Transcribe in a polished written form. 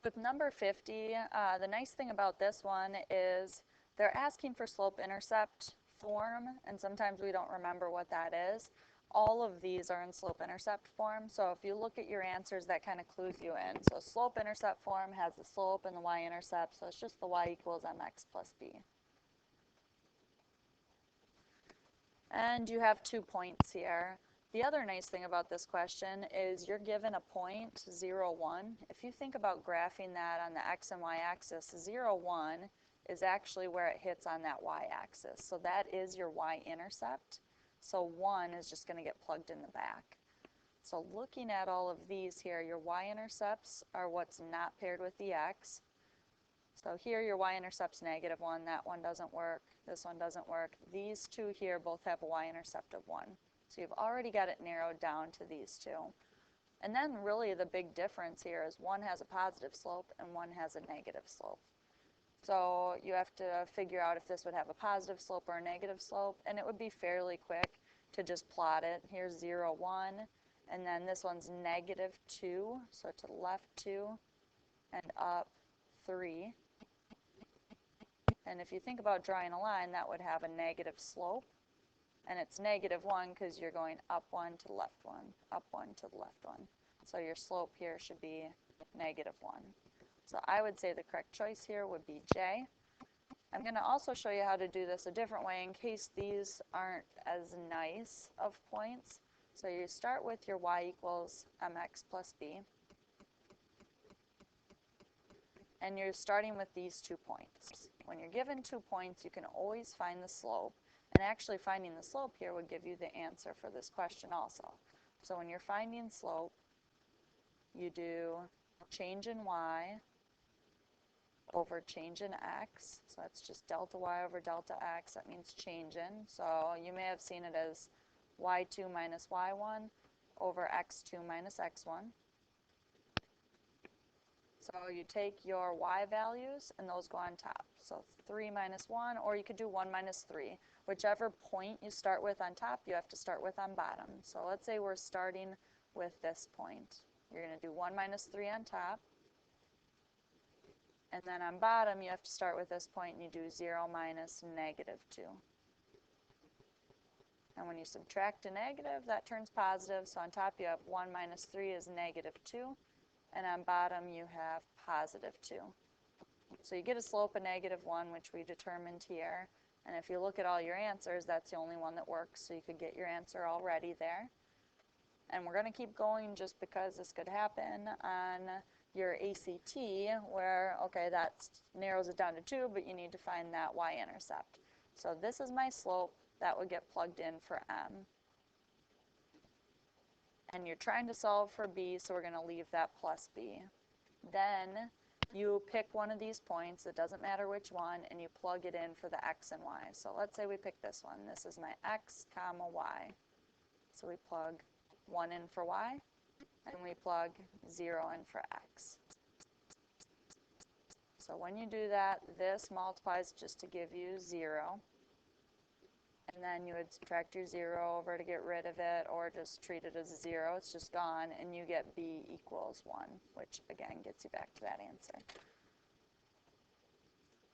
With number 50, the nice thing about this one is they're asking for slope-intercept form, and sometimes we don't remember what that is. All of these are in slope-intercept form, so if you look at your answers, that kind of clues you in. So slope-intercept form has the slope and the y-intercept, so it's just the y equals mx plus b. And you have 2 points here. The other nice thing about this question is you're given a point, 0, 1. If you think about graphing that on the x and y axis, 0, 1 is actually where it hits on that y-axis. So that is your y-intercept. So 1 is just going to get plugged in the back. So looking at all of these here, your y-intercepts are what's not paired with the x. So here your y-intercept's -1, that one doesn't work, this one doesn't work. These two here both have a y-intercept of 1. So you've already got it narrowed down to these two. And then really the big difference here is one has a positive slope and one has a negative slope. So you have to figure out if this would have a positive slope or a negative slope, and it would be fairly quick to just plot it. Here's 0, 1, and then this one's -2, so to the left 2 and up 3. And if you think about drawing a line, that would have a negative slope. And it's -1 because you're going up 1 to the left 1, up 1 to the left 1. So your slope here should be -1. So I would say the correct choice here would be J. I'm going to also show you how to do this a different way in case these aren't as nice of points. So you start with your y equals mx plus b. And you're starting with these 2 points. When you're given 2 points, you can always find the slope. And actually finding the slope here would give you the answer for this question also. So when you're finding slope, you do change in y over change in x. So that's just delta y over delta x. That means change in. So you may have seen it as y2 minus y1 over x2 minus x1. So you take your y values and those go on top. So 3 minus 1, or you could do 1 minus 3. Whichever point you start with on top, you have to start with on bottom. So let's say we're starting with this point. You're going to do 1 minus 3 on top. And then on bottom, you have to start with this point and you do 0 minus -2. And when you subtract a negative, that turns positive. So on top, you have 1 minus 3 is -2. And on bottom you have +2. So you get a slope of -1, which we determined here. And if you look at all your answers, that's the only one that works, so you could get your answer already there. And we're going to keep going just because this could happen on your ACT where, okay, that narrows it down to 2, but you need to find that y-intercept. So this is my slope. That would get plugged in for m. And you're trying to solve for b, so we're going to leave that plus b. Then you pick one of these points, it doesn't matter which one, and you plug it in for the x and y. So let's say we pick this one. This is my x comma y. So we plug 1 in for y, and we plug 0 in for x. So when you do that, this multiplies just to give you 0. And then you would subtract your 0 over to get rid of it, or just treat it as a 0. It's just gone, and you get b equals 1, which again gets you back to that answer.